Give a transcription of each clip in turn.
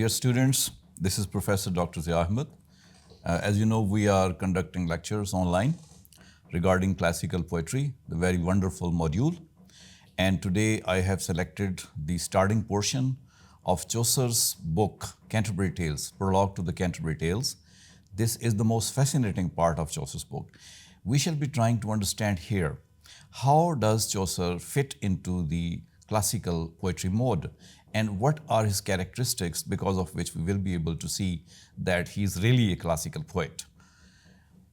Dear students, this is Professor Dr. Zia Ahmed. As you know, we are conducting lectures online regarding classical poetry, the very wonderful module. And today I have selected the starting portion of Chaucer's book, Canterbury Tales, Prologue to the Canterbury Tales. This is the most fascinating part of Chaucer's book. We shall be trying to understand here how does Chaucer fit into the classical poetry mode and what are his characteristics because of which we will be able to see that he is really a classical poet.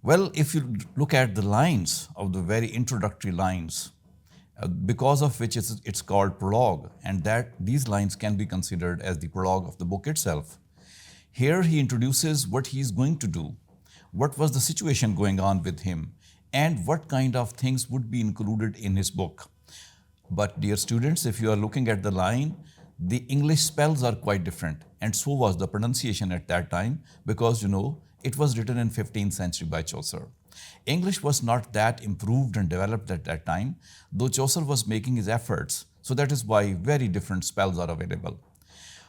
Well, if you look at the lines of the very introductory lines, because of which it's called prologue, and that these lines can be considered as the prologue of the book itself. Here he introduces what he is going to do, what was the situation going on with him, and what kind of things would be included in his book. But dear students, if you are looking at the line, the English spells are quite different, and so was the pronunciation at that time, because it was written in 15th century by Chaucer. English was not that improved and developed at that time, though Chaucer was making his efforts, so that is why very different spells are available.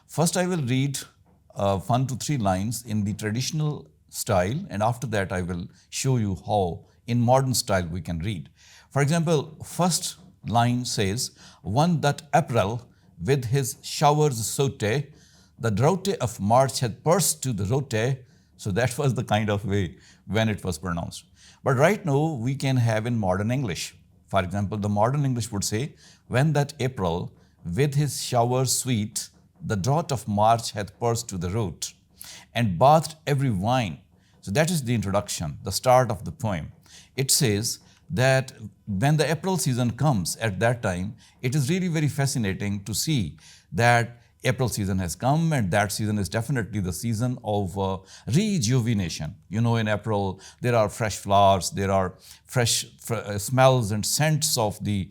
First I will read 1 to 3 lines in the traditional style, and after that I will show you how in modern style we can read. For example, first line says, "One that April with his showers sote, the drought of March had burst to the rote." So that was the kind of way when it was pronounced. But right now we can have in modern English. For example, the modern English would say, "When that April with his showers sweet, the drought of March hath burst to the root, and bathed every vine." So that is the introduction, the start of the poem. It says that when the April season comes at that time, it is really very fascinating to see that April season has come, and that season is definitely the season of rejuvenation. In April, there are fresh flowers, there are fresh smells and scents of the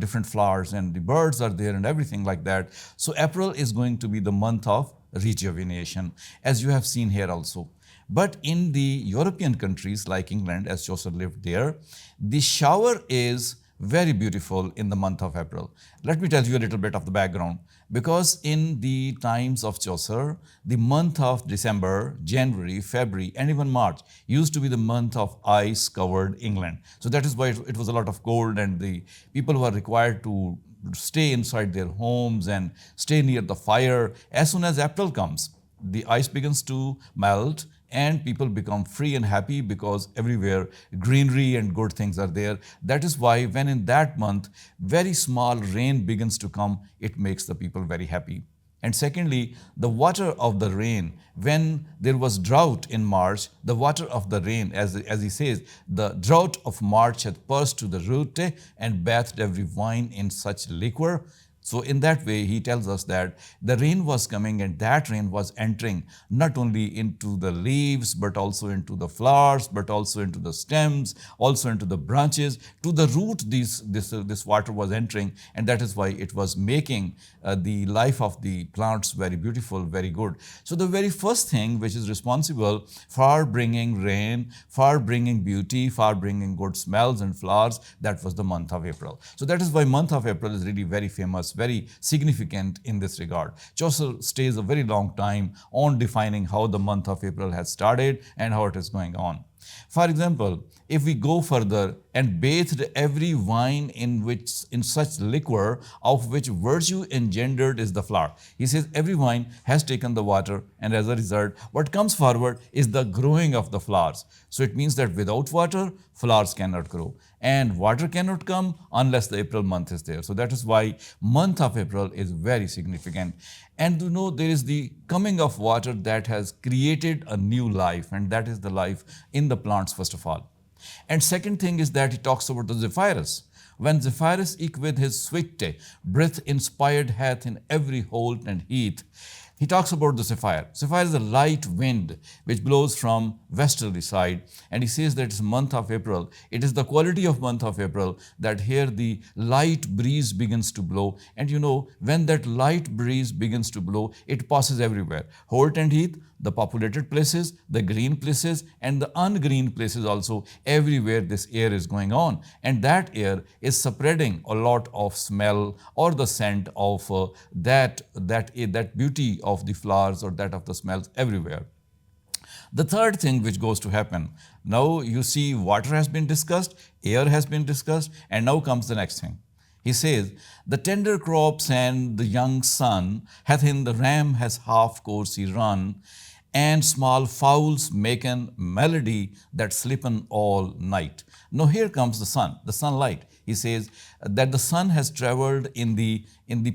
different flowers, and the birds are there and everything like that. So April is going to be the month of rejuvenation, as you have seen here also. But in the European countries like England, as Chaucer lived there, the shower is very beautiful in the month of April. Let me tell you a little bit of the background. Because in the times of Chaucer, the month of December, January, February, and even March used to be the month of ice-covered England. So that is why it was a lot of cold, and the people were required to stay inside their homes and stay near the fire. As soon as April comes, the ice begins to melt, and people become free and happy because everywhere greenery and good things are there. That is why when in that month very small rain begins to come, it makes the people very happy. And secondly, the water of the rain, when there was drought in March, the water of the rain, as he says, "The drought of March hath burst to the root, and bathed every vine in such liquor." So in that way, he tells us that the rain was coming, and that rain was entering not only into the leaves, but also into the flowers, but also into the stems, also into the branches. To the root, this water was entering, and that is why it was making the life of the plants very beautiful, very good. So the very first thing which is responsible for bringing rain, for bringing beauty, for bringing good smells and flowers, that was the month of April. So that is why month of April is really very famous, very significant in this regard. Chaucer stays a very long time on defining how the month of April has started and how it is going on. For example, if we go further, "and bathed every vine in such liquor, of which virtue engendered is the flower." He says every vine has taken the water, and as a result, what comes forward is the growing of the flowers. So it means that without water, flowers cannot grow, and water cannot come unless the April month is there. So that is why month of April is very significant. And there is the coming of water that has created a new life, and that is the life in the plants first of all. And second thing is that he talks about the Zephyrus. "When Zephyrus eke with his sweet breath inspired hath in every holt and heath." He talks about the Zephyr. Zephyr is a light wind which blows from westerly side, and he says that it's month of April. It is the quality of month of April that here the light breeze begins to blow, and when that light breeze begins to blow, it passes everywhere. Holt and heath, the populated places, the green places, and the ungreen places also, everywhere this air is going on. And that air is spreading a lot of smell or the scent of that beauty of the flowers or that of the smells everywhere. The third thing which goes to happen, now you see water has been discussed, air has been discussed, and now comes the next thing. He says, the tender crops and the young son hath in the ram has half course he run, and small fowls maken melody that sleepen all night. Now here comes the sun, the sunlight. He says that the sun has traveled in the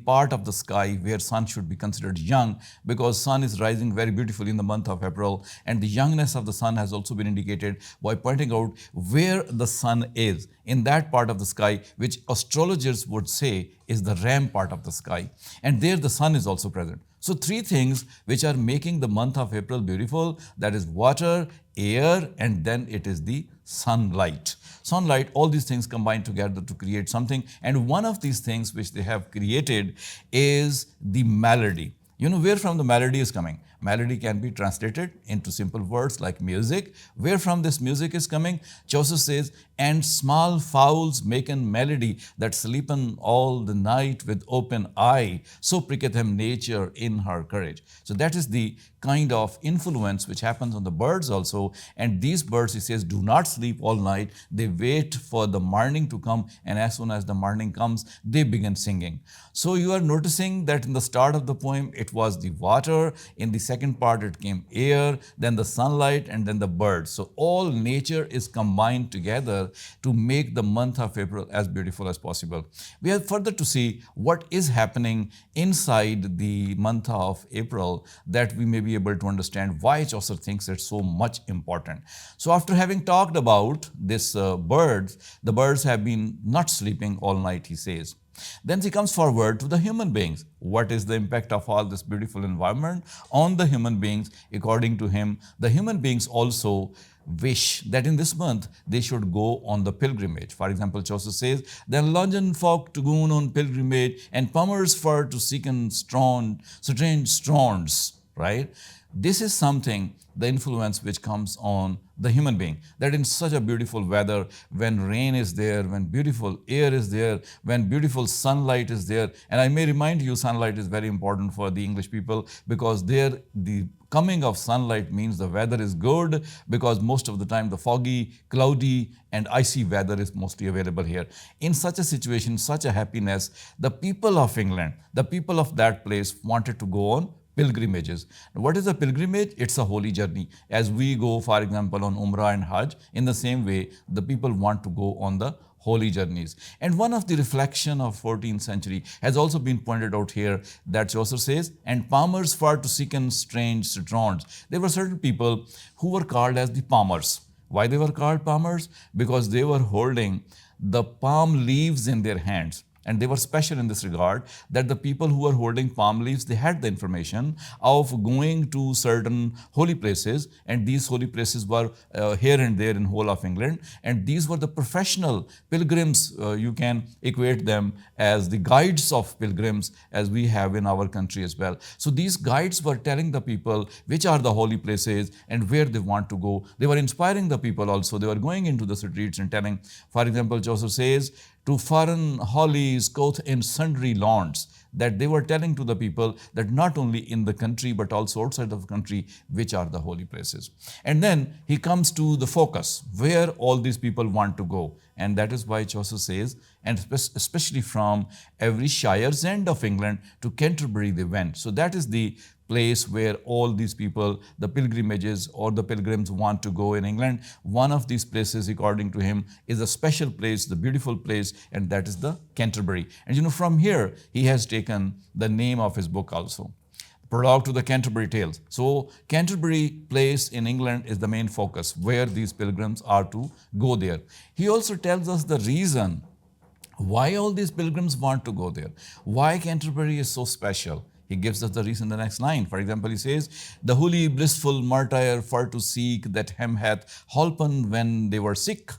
part of the sky where sun should be considered young, because sun is rising very beautifully in the month of April, and the youngness of the sun has also been indicated by pointing out where the sun is in that part of the sky, which astrologers would say is the ram part of the sky, and there the sun is also present. So three things which are making the month of April beautiful, that is water, air, and then it is the sunlight. Sunlight, all these things combine together to create something, and one of these things which they have created is the melody. You know where from the melody is coming? Melody can be translated into simple words like music. Where from this music is coming? Chaucer says, and small fowls maken melody that sleepen all the night with open eye, so pricketh them nature in her courage. So that is the kind of influence which happens on the birds also. And these birds, he says, do not sleep all night. They wait for the morning to come, and as soon as the morning comes, they begin singing. So you are noticing that in the start of the poem, it was the water. In the second part, it came air, then the sunlight, and then the birds. So all nature is combined together to make the month of April as beautiful as possible. We have further to see what is happening inside the month of April, that we may be able to understand why Chaucer thinks it's so much important. So after having talked about this birds, the birds have been not sleeping all night, he says. Then he comes forward to the human beings. What is the impact of all this beautiful environment on the human beings? According to him, the human beings also wish that in this month they should go on the pilgrimage. For example, Chaucer says, then London folk to go on pilgrimage, and Palmer's fur to seek in strange strands, right? This is something, the influence which comes on the human being, that in such a beautiful weather, when rain is there, when beautiful air is there, when beautiful sunlight is there, and I may remind you, sunlight is very important for the English people, because there the coming of sunlight means the weather is good, because most of the time the foggy, cloudy, and icy weather is mostly available here. In such a situation, such a happiness, the people of England, the people of that place wanted to go on pilgrimages. What is a pilgrimage? It's a holy journey. As we go, for example, on Umrah and Hajj, in the same way, the people want to go on the holy journeys. And one of the reflection of 14th century has also been pointed out here, that Chaucer says, and palmers far to seek in strange strands. There were certain people who were called as the palmers. Why they were called palmers? Because they were holding the palm leaves in their hands. And they were special in this regard, that the people who were holding palm leaves, they had the information of going to certain holy places, and these holy places were here and there in whole of England, and these were the professional pilgrims. You can equate them as the guides of pilgrims, as we have in our country as well. So these guides were telling the people which are the holy places and where they want to go. They were inspiring the people also. They were going into the streets and telling, for example, Chaucer says, to foreign hollies quoth in sundry lawns, that they were telling to the people that not only in the country but also outside of the country, which are the holy places. And then he comes to the focus, where all these people want to go. And that is why Chaucer says, and especially from every shire's end of England to Canterbury they went. So that is the place where all these people, the pilgrimages or the pilgrims want to go in England. One of these places, according to him, is a special place, the beautiful place, and that is the Canterbury. And you know, from here, he has taken the name of his book also, Prologue to the Canterbury Tales. So Canterbury place in England is the main focus, where these pilgrims are to go there. He also tells us the reason why all these pilgrims want to go there, why Canterbury is so special. He gives us the reason in the next line. For example, he says, the holy blissful martyr for to seek that him hath holpen when they were sick,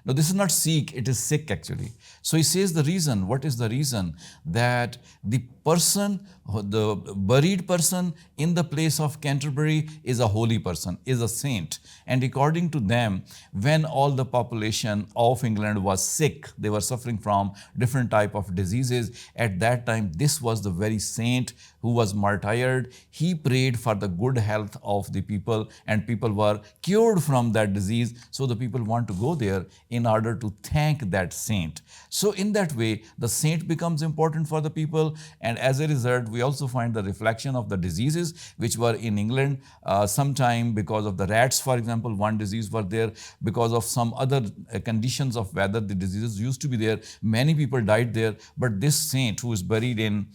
Now, this is not seek, it is sick actually. So he says the reason. What is the reason? That the person, the buried person in the place of Canterbury is a holy person, is a saint. And according to them, when all the population of England was sick, they were suffering from different type of diseases. At that time, this was the very saint who was martyred. He prayed for the good health of the people, and people were cured from that disease. So the people want to go there in order to thank that saint. So in that way, the saint becomes important for the people, and as a result, we also find the reflection of the diseases which were in England sometime because of the rats, for example. One disease were there because of some other conditions of weather. The diseases used to be there. Many people died there, but this saint who is buried in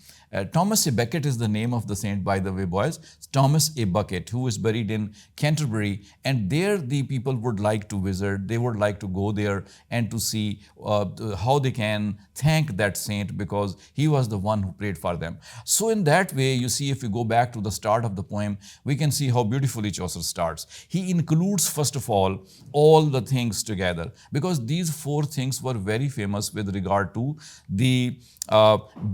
Thomas A. Becket is the name of the saint, by the way, boys. Thomas A. Becket, who is buried in Canterbury, and there the people would like to visit. They would like to go there and to see how they can thank that saint, because he was the one who prayed for them. So in that way, you see, if we go back to the start of the poem, we can see how beautifully Chaucer starts. He includes, first of all the things together, because these four things were very famous with regard to the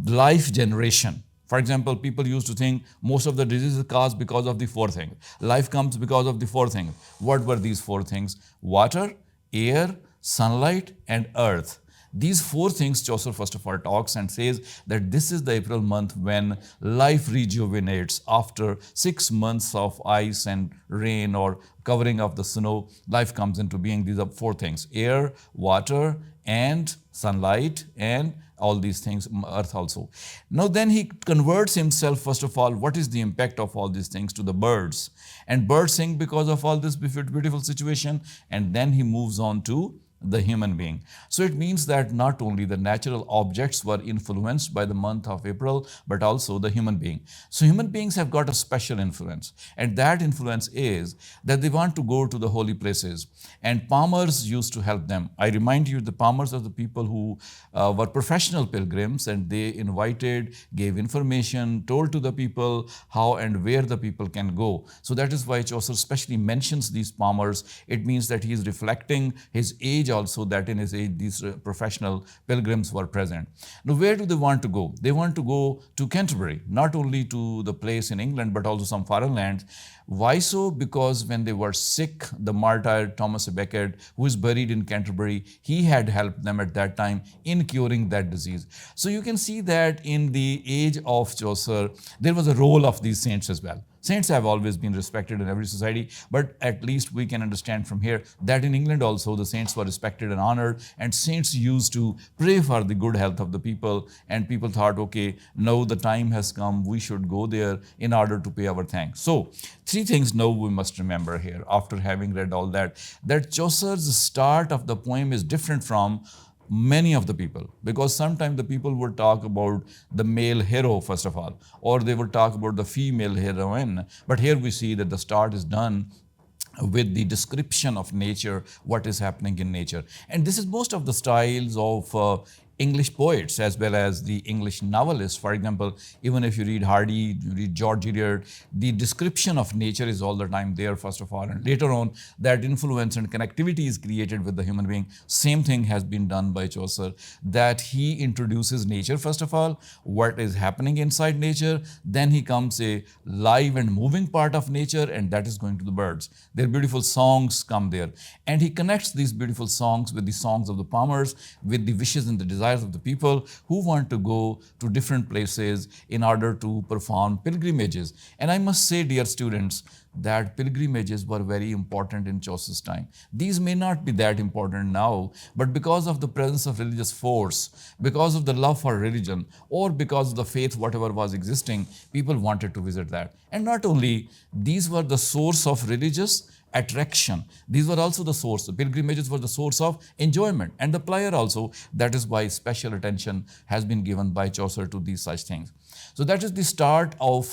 life generation. For example, people used to think most of the diseases caused because of the four things. Life comes because of the four things. What were these four things? Water, air, sunlight, and earth. These four things Chaucer first of all talks and says that this is the April month when life rejuvenates after 6 months of ice and rain or covering of the snow. Life comes into being. These are four things: air, water, and sunlight, and all these things, earth also. Now then he converts himself, first of all, what is the impact of all these things to the birds. And birds sing because of all this beautiful situation, and then he moves on to the human being. So it means that not only the natural objects were influenced by the month of April, but also the human being. So human beings have got a special influence, and that influence is that they want to go to the holy places, and palmers used to help them. I remind you, the palmers are the people who were professional pilgrims, and they invited, gave information, told to the people how and where the people can go. So that is why Chaucer especially mentions these palmers. It means that he is reflecting his age also, that in his age these professional pilgrims were present. Now where do they want to go? They want to go to Canterbury, not only to the place in England but also some foreign lands. Why so? Because when they were sick, the martyr Thomas A. Becket, who is buried in Canterbury, he had helped them at that time in curing that disease. So you can see that in the age of Chaucer, there was a role of these saints as well. Saints have always been respected in every society, but at least we can understand from here that in England also the saints were respected and honored, and saints used to pray for the good health of the people, and people thought, okay, now the time has come, we should go there in order to pay our thanks. So, three things now we must remember here after having read all that Chaucer's start of the poem is different from many of the people, because sometimes the people would talk about the male hero first of all, or they would talk about the female heroine, but here we see that the start is done with the description of nature, what is happening in nature. And this is most of the styles of English poets as well as the English novelists. For example, even if you read Hardy, you read George Eliot, the description of nature is all the time there, first of all. And later on, that influence and connectivity is created with the human being. Same thing has been done by Chaucer, that he introduces nature, first of all, what is happening inside nature. Then he comes a live and moving part of nature, and that is going to the birds. Their beautiful songs come there. And he connects these beautiful songs with the songs of the palmers, with the wishes and the desires of the people who want to go to different places in order to perform pilgrimages. And I must say, dear students, that pilgrimages were very important in Chaucer's time. These may not be that important now, but because of the presence of religious force, because of the love for religion, or because of the faith, whatever was existing, people wanted to visit that. And not only, these were the source of religious attraction. These were also the source. The pilgrimages were the source of enjoyment and the pleasure also. That is why special attention has been given by Chaucer to these such things. So that is the start of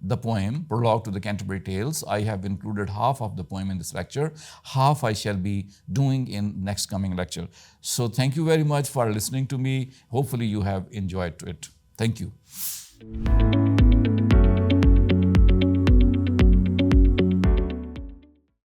the poem, Prologue to the Canterbury Tales. I have included half of the poem in this lecture. Half I shall be doing in next coming lecture. So thank you very much for listening to me. Hopefully you have enjoyed it. Thank you.